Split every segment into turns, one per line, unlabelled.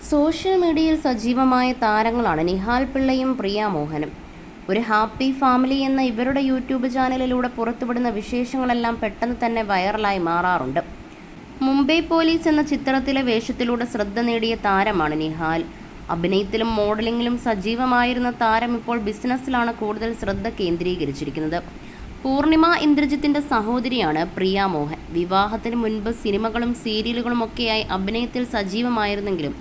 Social മീഡിയയിൽ സജീവമായ താരങ്ങളാണ് നിഹാൽ പിള്ളയും പ്രിയ മോഹനും. ഒരു ഹാപ്പി ഫാമിലി എന്ന ഇവരുടെ യൂട്യൂബ് ചാനലിലൂടെ പുറത്തുവിടുന്ന വിശേഷങ്ങളെല്ലാം പെട്ടെന്ന് തന്നെ വൈറലായി മാറാറുണ്ട്. മുംബൈ പോലീസ് എന്ന ചിത്രത്തിലെ വേഷത്തിലൂടെ ശ്രദ്ധ നേടിയ താരമാണ് നിഹാൽ. അഭിനയത്തിലും മോഡലിംഗിലും സജീവമായിരുന്ന താരം ഇപ്പോൾ ബിസിനസ്സിലാണ് കൂടുതൽ ശ്രദ്ധ കേന്ദ്രീകരിച്ചിരിക്കുന്നത്. പൂർണിമ ഇന്ദ്രജിത്തിന്റെ സഹോദരിയാണ് പ്രിയ മോഹൻ. വിവാഹത്തിന് മുൻപ് സിനിമകളും സീരിയലുകളുമൊക്കെയായി അഭിനയത്തിൽ സജീവമായിരുന്നെങ്കിലും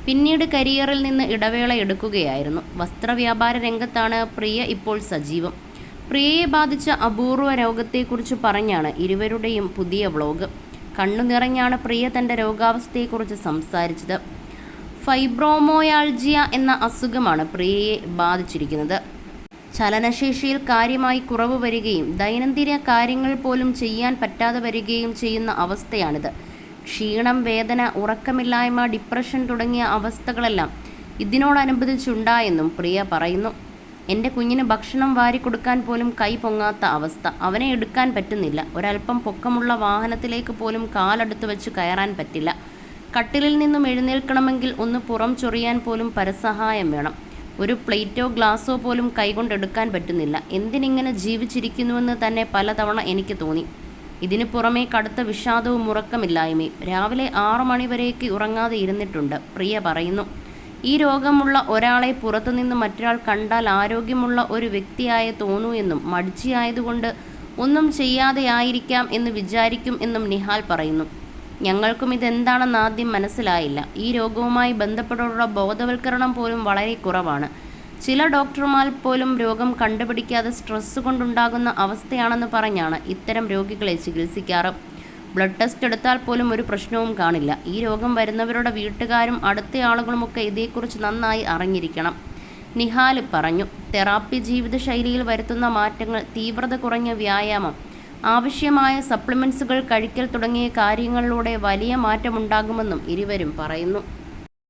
പിന്നീട് കരിയറിൽ നിന്ന് ഇടവേള എടുക്കുകയായിരുന്നു. വസ്ത്രവ്യാപാര രംഗത്താണ് പ്രിയ ഇപ്പോൾ സജീവം. പ്രിയയെ ബാധിച്ച അപൂർവ രോഗത്തെക്കുറിച്ച് പറഞ്ഞാണ് ഇരുവരുടെയും പുതിയ വ്ളോഗ്. കണ്ണു നിറഞ്ഞാണ് പ്രിയ തൻ്റെ രോഗാവസ്ഥയെക്കുറിച്ച് സംസാരിച്ചത്. ഫൈബ്രോമോയാൾജിയ എന്ന അസുഖമാണ് പ്രിയയെ ബാധിച്ചിരിക്കുന്നത്. ചലനശേഷിയിൽ കാര്യമായി കുറവ് വരികയും ദൈനംദിന കാര്യങ്ങൾ പോലും ചെയ്യാൻ പറ്റാതെ വരികയും ചെയ്യുന്ന അവസ്ഥയാണിത്. ക്ഷീണം, വേദന, ഉറക്കമില്ലായ്മ, ഡിപ്രഷൻ തുടങ്ങിയ അവസ്ഥകളെല്ലാം ഇതിനോടനുബന്ധിച്ചുണ്ടായെന്നും പ്രിയ പറയുന്നു. എൻ്റെ കുഞ്ഞിന് ഭക്ഷണം വാരിക്കൊടുക്കാൻ പോലും കൈ പൊങ്ങാത്ത അവസ്ഥ. അവനെ എടുക്കാൻ പറ്റുന്നില്ല. ഒരൽപ്പം പൊക്കമുള്ള വാഹനത്തിലേക്ക് പോലും കാലെടുത്ത് വെച്ച് കയറാൻ പറ്റില്ല. കട്ടിലിൽ നിന്നും എഴുന്നേൽക്കണമെങ്കിൽ ഒന്ന് പുറം ചൊറിയാൻ പോലും പരസഹായം വേണം. ഒരു പ്ലേറ്റോ ഗ്ലാസോ പോലും കൈകൊണ്ടെടുക്കാൻ പറ്റുന്നില്ല. എന്തിനിങ്ങനെ ജീവിച്ചിരിക്കുന്നുവെന്ന് തന്നെ പലതവണ എനിക്ക് തോന്നി. ഇതിനു പുറമെ കടുത്ത വിഷാദവും ഉറക്കമില്ലായ്മയും. രാവിലെ 6 മണിവരേക്ക് ഉറങ്ങാതെ ഇരുന്നിട്ടുണ്ട്, പ്രിയ പറയുന്നു. ഈ രോഗമുള്ള ഒരാളെ പുറത്തുനിന്ന് മറ്റൊരാൾ കണ്ടാൽ ആരോഗ്യമുള്ള ഒരു വ്യക്തിയായി തോന്നൂ എന്നും മടിച്ചിയായതുകൊണ്ട് ഒന്നും ചെയ്യാതെ ആയിരിക്കാം എന്ന് വിചാരിക്കും എന്നും നിഹാൽ പറയുന്നു. ഞങ്ങൾക്കും ഇതെന്താണെന്ന് ആദ്യം മനസ്സിലായില്ല. ഈ രോഗവുമായി ബന്ധപ്പെട്ടുള്ള ബോധവൽക്കരണം പോലും വളരെ കുറവാണ്. ചില ഡോക്ടർമാർ പോലും രോഗം കണ്ടുപിടിക്കാതെ സ്ട്രെസ് കൊണ്ടുണ്ടാകുന്ന അവസ്ഥയാണെന്ന് പറഞ്ഞാണ് ഇത്തരം രോഗികളെ ചികിത്സിക്കാറ്. ബ്ലഡ് ടെസ്റ്റ് എടുത്താൽ പോലും ഒരു പ്രശ്നവും കാണില്ല. ഈ രോഗം വരുന്നവരുടെ വീട്ടുകാരും അടുത്ത ആളുകളുമൊക്കെ ഇതേക്കുറിച്ച് നന്നായി അറിഞ്ഞിരിക്കണം, നിഹാൽ പറഞ്ഞു. തെറാപ്പി, ജീവിതശൈലിയിൽ വരുത്തുന്ന മാറ്റങ്ങൾ, തീവ്രത കുറഞ്ഞ വ്യായാമം, ആവശ്യമായ സപ്ലിമെൻസുകൾ കഴിക്കൽ തുടങ്ങിയ കാര്യങ്ങളിലൂടെ വലിയ മാറ്റമുണ്ടാകുമെന്നും ഇരുവരും പറയുന്നു.